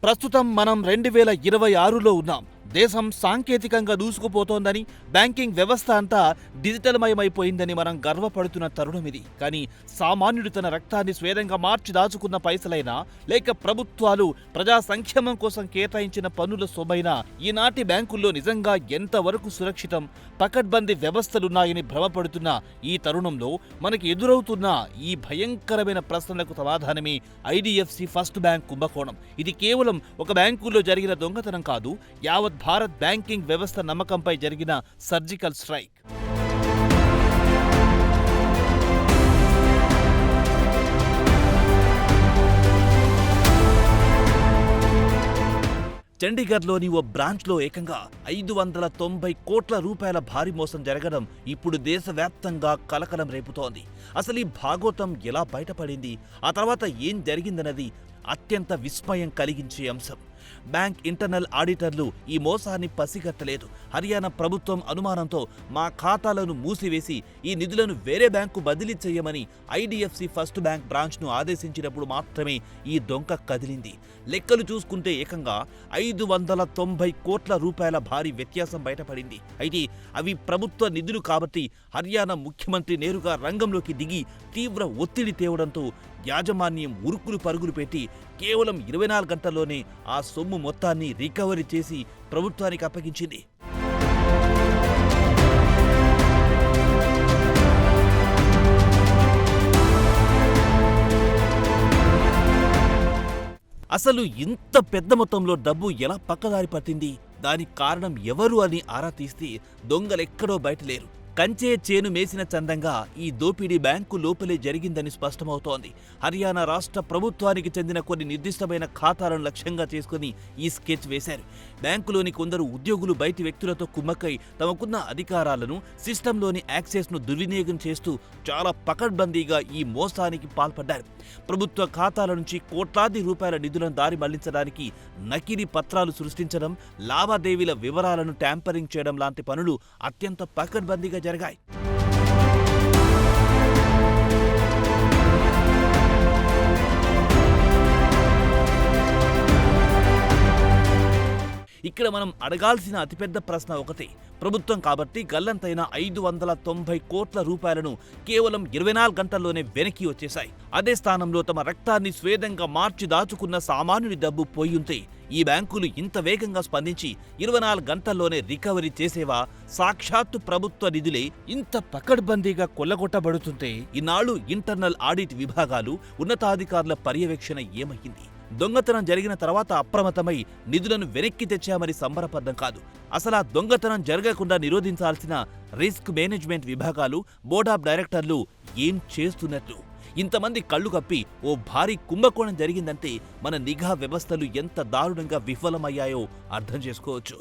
ప్రస్తుతం మనం 2026లో ఉన్నాం. దేశం సాంకేతికంగా దూసుకుపోతోందని, బ్యాంకింగ్ వ్యవస్థ అంతా డిజిటల్మయమైపోయిందని మనం గర్వపడుతున్న తరుణమిది. కానీ సామాన్యుడు తన రక్తాన్ని స్వేదంగా మార్చి దాచుకున్న పైసలైనా, లేక ప్రభుత్వాలు ప్రజా సంక్షేమం కోసం కేటాయించిన పన్నుల సొమ్మైనా ఈనాటి బ్యాంకుల్లో నిజంగా ఎంతవరకు సురక్షితం, పకడ్బందీ వ్యవస్థలున్నాయని భ్రమపడుతున్న ఈ తరుణంలో మనకి ఎదురవుతున్న ఈ భయంకరమైన ప్రశ్నలకు సమాధానమే ఐడిఎఫ్సి ఫస్ట్ బ్యాంక్ కుంభకోణం. ఇది కేవలం ఒక బ్యాంకులో జరిగిన దొంగతనం కాదు, యావత్ భారత్ బ్యాంకింగ్ వ్యవస్థ నమ్మకంపై జరిగిన సర్జికల్ స్ట్రైక్. చండీగఢ్లోని ఓ బ్రాంచ్లో ఏకంగా 590 కోట్ల రూపాయల భారీ మోసం జరగడం ఇప్పుడు దేశవ్యాప్తంగా కలకలం రేపుతోంది. అసలు ఈ భాగోతం ఎలా బయటపడింది, ఆ తర్వాత ఏం జరిగిందన్నది అత్యంత విస్మయం కలిగించే అంశం. బ్యాంక్ ఇంటర్నల్ ఆడిటర్లు ఈ మోసాన్ని పసిగట్టలేదు. హర్యానా ప్రభుత్వం అనుమానంతో మా ఖాతాలను మూసివేసి ఈ నిధులను వేరే బ్యాంకు బదిలీ చేయమని ఐడిఎఫ్సి ఫస్ట్ బ్యాంక్ బ్రాంచ్ను ఆదేశించినప్పుడు మాత్రమే ఈ డొంక కదిలింది. లెక్కలు చూసుకుంటే ఏకంగా 590 కోట్ల రూపాయల భారీ వ్యత్యాసం బయటపడింది. అయితే అవి ప్రభుత్వ నిధులు కాబట్టి హర్యానా ముఖ్యమంత్రి నేరుగా రంగంలోకి దిగి తీవ్ర ఒత్తిడి తేవడంతో యాజమాన్యం ఉరుకులు పరుగులు పెట్టి కేవలం 24 గంటల్లోనే ఆ సొమ్ము మొత్తాన్ని రికవరీ చేసి ప్రభుత్వానికి అప్పగించింది. అసలు ఇంత పెద్ద మొత్తంలో డబ్బు ఎలా పక్కదారి పట్టింది, దానికి కారణం ఎవరు అని ఆరా తీస్తే దొంగలెక్కడో బయటలేరు. కంచే చేను మేసిన చందంగా ఈ దోపిడీ బ్యాంకు లోపలే జరిగిందని స్పష్టమవుతోంది. హర్యానా రాష్ట్ర ప్రభుత్వానికి చెందిన కొన్ని నిర్దిష్టమైన ఖాతాలను లక్ష్యంగా చేసుకుని ఈ స్కెచ్ వేశారు. బ్యాంకులోని కొందరు ఉద్యోగులు బయటి వ్యక్తులతో కుమ్మక్కై తమకున్న అధికారాలను, సిస్టంలోని యాక్సెస్ను దుర్వినియోగం చేస్తూ చాలా పకడ్బందీగా ఈ మోసానికి పాల్పడ్డారు. ప్రభుత్వ ఖాతాల నుంచి కోట్లాది రూపాయల నిధులను దారి మళ్లించడానికి నకిలీ పత్రాలు సృష్టించడం, లావాదేవీల వివరాలను ట్యాంపరింగ్ చేయడం లాంటి పనులు అత్యంత పకడ్బందీగా జరిగాయి. ఇక్కడ మనం అడగాల్సిన అతిపెద్ద ప్రశ్న ఒకటే. ప్రభుత్వం కాబట్టి గల్లంతైన 590 కోట్ల రూపాయలను కేవలం 24 గంటల్లోనే వెనక్కి వచ్చేశాయి. అదే స్థానంలో తమ రక్తాన్ని స్వేదంగా మార్చి దాచుకున్న సామాన్యుడి డబ్బు పోయుంటే ఈ బ్యాంకులు ఇంత వేగంగా స్పందించి 24 గంటల్లోనే రికవరీ చేసేవా? సాక్షాత్తు ప్రభుత్వ నిధులే ఇంత పకడ్బందీగా కొల్లగొట్టబడుతుంటే ఇన్నాళ్లు ఇంటర్నల్ ఆడిట్ విభాగాలు, ఉన్నతాధికారుల పర్యవేక్షణ ఏమయ్యింది? దొంగతనం జరిగిన తర్వాత అప్రమత్తమై నిధులను వెనక్కి తెచ్చామని సంబరపడ్డం కాదు, అసలు ఆ దొంగతనం జరగకుండా నిరోధించాల్సిన రిస్క్ మేనేజ్మెంట్ విభాగాలు, బోర్డ్ ఆఫ్ డైరెక్టర్లు ఏం చేస్తున్నట్లు? ఇంతమంది కళ్ళు కప్పి ఓ భారీ కుంభకోణం జరిగిందంటే మన నిఘా వ్యవస్థలు ఎంత దారుణంగా విఫలమయ్యాయో అర్థం చేసుకోవచ్చు.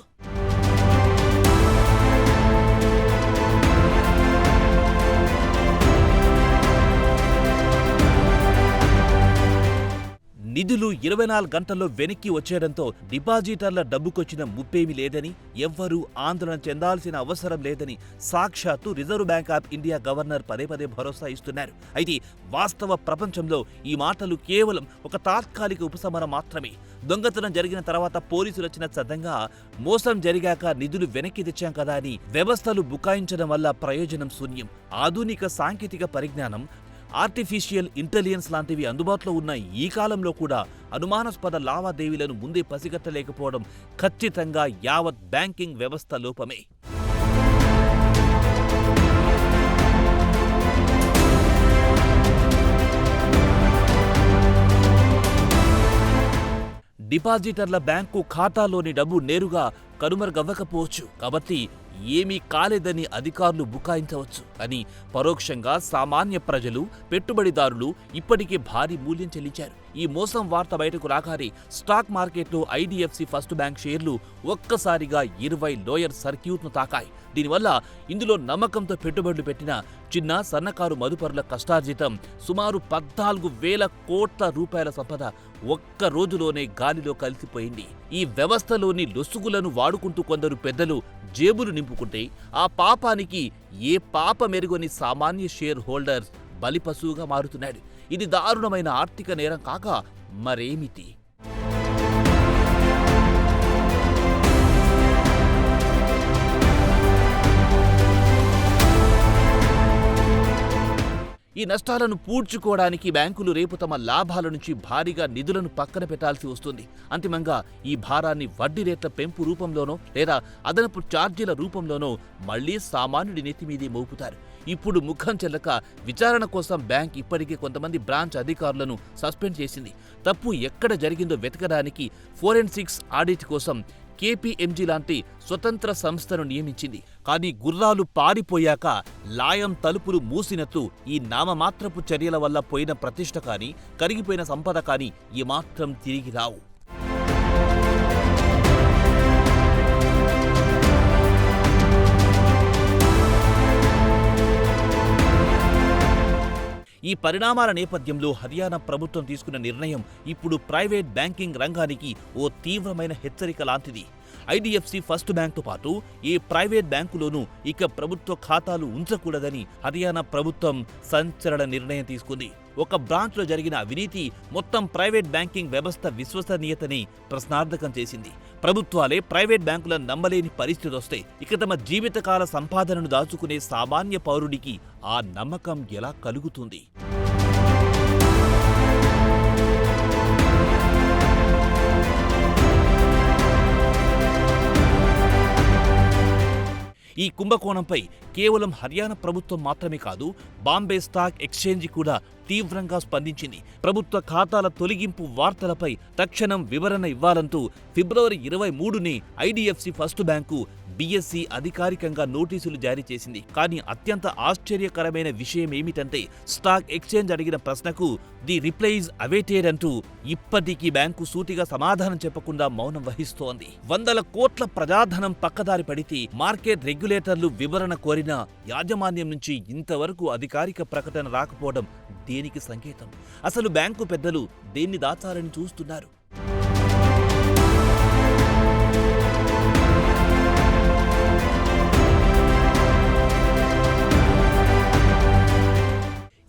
నిధులు 24 గంటల్లో వెనక్కి వచ్చేయడంతో డిపాజిటర్ల డబ్బుకొచ్చిన ముప్పేమీ లేదని, ఎవ్వరూ ఆందోళన చెందాల్సిన అవసరం లేదని సాక్షాత్తు reserve bank of India governor పదే పదే భరోసా ఇస్తున్నారు. అయితే వాస్తవ ప్రపంచంలో ఈ మాటలు కేవలం ఒక తాత్కాలిక ఉపశమనం మాత్రమే. దొంగతనం జరిగిన తర్వాత పోలీసులు వచ్చిన చందంగా మోసం జరిగాక నిధులు వెనక్కి తెచ్చాం కదా అని వ్యవస్థలు బుకాయించడం వల్ల ప్రయోజనం శూన్యం. ఆధునిక సాంకేతిక పరిజ్ఞానం, ఆర్టిఫిషియల్ ఇంటెలిజెన్స్ లాంటివి అందుబాటులో ఉన్న ఈ కాలంలో కూడా అనుమానాస్పద లావాదేవీలను ముందే పసిగట్టలేకపోవడం ఖచ్చితంగా యావత్ బ్యాంకింగ్ వ్యవస్థ లోపమే. డిపాజిటర్ల బ్యాంకు ఖాతాలోని డబ్బు నేరుగా కనుమరుగవ్వకపోవచ్చు కాబట్టి ఏమీ కాలేదని అధికారులు బుకాయించవచ్చు. అని పరోక్షంగా సామాన్య ప్రజలు, పెట్టుబడిదారులు ఇప్పటికే భారీ మూల్యం చెల్లించారు. ఈ మోసం వార్త బయటకు రాగానే స్టాక్ మార్కెట్లో ఐడిఎఫ్సి ఫస్ట్ బ్యాంక్ షేర్లు ఒక్కసారిగా 20 లోయర్ సర్క్యూట్ను తాకాయి. దీనివల్ల ఇందులో నమ్మకంతో పెట్టుబడులు పెట్టిన చిన్న సన్నకారు మదుపరుల కష్టార్జితం సుమారు 14,000 కోట్ల రూపాయల సంపద ఒక్క రోజులోనే గాలిలో కలిసిపోయింది. ఈ వ్యవస్థలోని లొసుగులను వాడుకుంటూ కొందరు పెద్దలు జేబులు నింపుకుంటే ఆ పాపానికి ఏ పాప మెరుగని సామాన్య షేర్ హోల్డర్స్ బలిపశువుగా మారుతున్నాడు. ఇది దారుణమైన ఆర్థిక నేరం కాక మరేమిటి? ఈ నష్టాలను పూడ్చుకోవడానికి బ్యాంకులు రేపు తమ లాభాల నుంచి భారీగా నిధులను పక్కన పెట్టాల్సి వస్తుంది. అంతిమంగా ఈ భారాన్ని వడ్డీ రేట్ల పెంపు రూపంలోనో లేదా అదనపు ఛార్జీల రూపంలోనో మళ్లీ సామాన్యుడి నెత్తిమీదే మోపుతారు. ఇప్పుడు ముఖం చెల్లక విచారణ కోసం బ్యాంక్ ఇప్పటికే కొంతమంది బ్రాంచ్ అధికారులను సస్పెండ్ చేసింది. తప్పు ఎక్కడ జరిగిందో వెతకడానికి ఫోరెన్సిక్స్ ఆడిట్ కోసం KPMG లాంటి స్వతంత్ర సంస్థను నియమించింది. కానీ గుర్రాలు పారిపోయాక లాయం తలుపులు మూసినట్లు ఈ నామమాత్రపు చర్యల వల్ల పోయిన ప్రతిష్ట కానీ కరిగిపోయిన సంపద కానీ ఏమాత్రం తిరిగి రావు. ఈ పరిణామాల నేపథ్యంలో హర్యానా ప్రభుత్వం తీసుకున్న నిర్ణయం ఇప్పుడు ప్రైవేట్ బ్యాంకింగ్ రంగానికి ఓ తీవ్రమైన హెచ్చరిక లాంటిది. IDFC ఫస్ట్ బ్యాంక్తో పాటు ఏ ప్రైవేట్ బ్యాంకులోనూ ఇక ప్రభుత్వ ఖాతాలు ఉంచకూడదని హర్యానా ప్రభుత్వం సంచలన నిర్ణయం తీసుకుంది. ఒక బ్రాంచ్లో జరిగిన అవినీతి మొత్తం ప్రైవేట్ బ్యాంకింగ్ వ్యవస్థ విశ్వసనీయతని ప్రశ్నార్థకం చేసింది. ప్రభుత్వాలే ప్రైవేట్ బ్యాంకులను నమ్మలేని పరిస్థితి వస్తే ఇక తమ జీవితకాల సంపాదనను దాచుకునే సామాన్య పౌరుడికి ఆ నమ్మకం ఎలా కలుగుతుంది? ఈ కుంభకోణంపై కేవలం హర్యానా ప్రభుత్వం మాత్రమే కాదు, బాంబే స్టాక్ ఎక్స్చేంజి కూడా తీవ్రంగా స్పందించింది. ప్రభుత్వ ఖాతాల తొలగింపు వార్తలపై తక్షణం వివరణ ఇవ్వాలంటూ ఫిబ్రవరి 23ని IDFC ఫస్ట్ బ్యాంకు BSE అధికారికంగా నోటీసులు జారీ చేసింది. కానీ అత్యంత ఆశ్చర్యకరమైన విషయం ఏమిటంటే స్టాక్ ఎక్స్చేంజ్ అడిగిన ప్రశ్నకు ది రిప్లైజ్ అవైటెడ్ అంటూ ఇప్పటికీ బ్యాంకు సూటిగా సమాధానం చెప్పకుండా మౌనం వహిస్తోంది. వందల కోట్ల ప్రజాధనం పక్కదారి పడితే మార్కెట్ రెగ్యులేటర్లు వివరణ కోరినా యాజమాన్యం నుంచి ఇంతవరకు అధికారిక ప్రకటన రాకపోవడం దేనికి సంకేతం? అసలు బ్యాంకు పెద్దలు దేన్ని దాచాలని చూస్తున్నారు?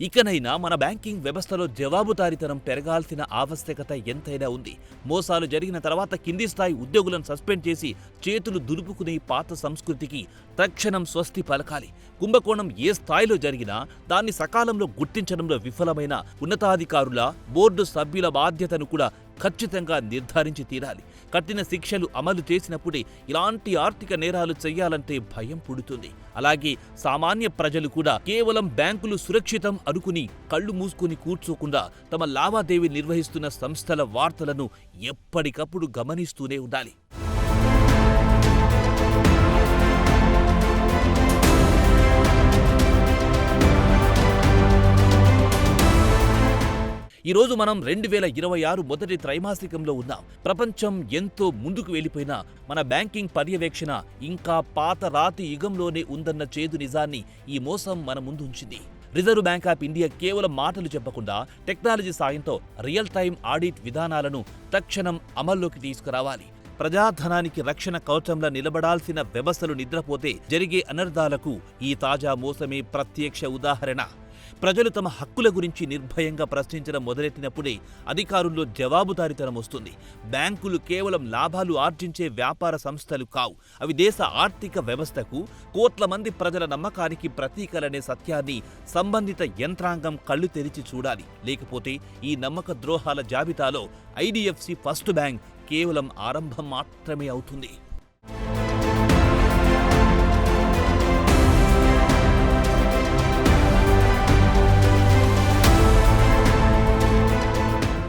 ఇకనైనా మన బ్యాంకింగ్ వ్యవస్థలో జవాబుదారీతనం పెరగాల్సిన ఆవశ్యకత ఎంతైనా ఉంది. మోసాలు జరిగిన తర్వాత కింది స్థాయి ఉద్యోగులను సస్పెండ్ చేసి చేతులు దులుపుకునే పాత సంస్కృతికి తక్షణం స్వస్తి పలకాలి. కుంభకోణం ఏ స్థాయిలో జరిగినా దాన్ని సకాలంలో గుర్తించడంలో విఫలమైన ఉన్నతాధికారుల, బోర్డు సభ్యుల బాధ్యతను కూడా ఖచ్చితంగా నిర్ధారించి తీరాలి. కఠిన శిక్షలు అమలు చేసినప్పుడే ఇలాంటి ఆర్థిక నేరాలు చేయాలంటే భయం పుడుతుంది. అలాగే సామాన్య ప్రజలు కూడా కేవలం బ్యాంకులు సురక్షితం అనుకుని కళ్ళు మూసుకుని కూర్చోకుండా తమ లావాదేవీ నిర్వహిస్తున్న సంస్థల వార్తలను ఎప్పటికప్పుడు గమనిస్తూనే ఉండాలి. ఈరోజు మనం 2026 మొదటి త్రైమాసికంలో ఉన్నాం. ప్రపంచం ఎంతో ముందుకు వెళ్ళిపోయినా మన బ్యాంకింగ్ పర్యవేక్షణ ఇంకా పాత రాతి యుగంలోనే ఉందన్న చేదు నిజాన్ని ఈ మోసం మన ముందుంచింది. రిజర్వ్ బ్యాంక్ ఆఫ్ ఇండియా కేవలం మాటలు చెప్పకుండా టెక్నాలజీ సాయంతో రియల్ టైం ఆడిట్ విధానాలను తక్షణం అమల్లోకి తీసుకురావాలి. ప్రజాధనానికి రక్షణ కవచంలా నిలబడాల్సిన వ్యవస్థలు నిద్రపోతే జరిగే అనర్థాలకు ఈ తాజా మోసమే ప్రత్యక్ష ఉదాహరణ. ప్రజలు తమ హక్కుల గురించి నిర్భయంగా ప్రశ్నించడం మొదలెట్టినప్పుడే అధికారుల్లో జవాబుదారీతనం వస్తుంది. బ్యాంకులు కేవలం లాభాలు ఆర్జించే వ్యాపార సంస్థలు కావు. అవి దేశ ఆర్థిక వ్యవస్థకు, కోట్ల మంది ప్రజల నమ్మకానికి ప్రతీకలనే సత్యాన్ని సంబంధిత యంత్రాంగం కళ్ళు తెరిచి చూడాలి. లేకపోతే ఈ నమ్మక ద్రోహాల జాబితాలో IDFC ఫస్ట్ బ్యాంక్ కేవలం ఆరంభం మాత్రమే అవుతుంది.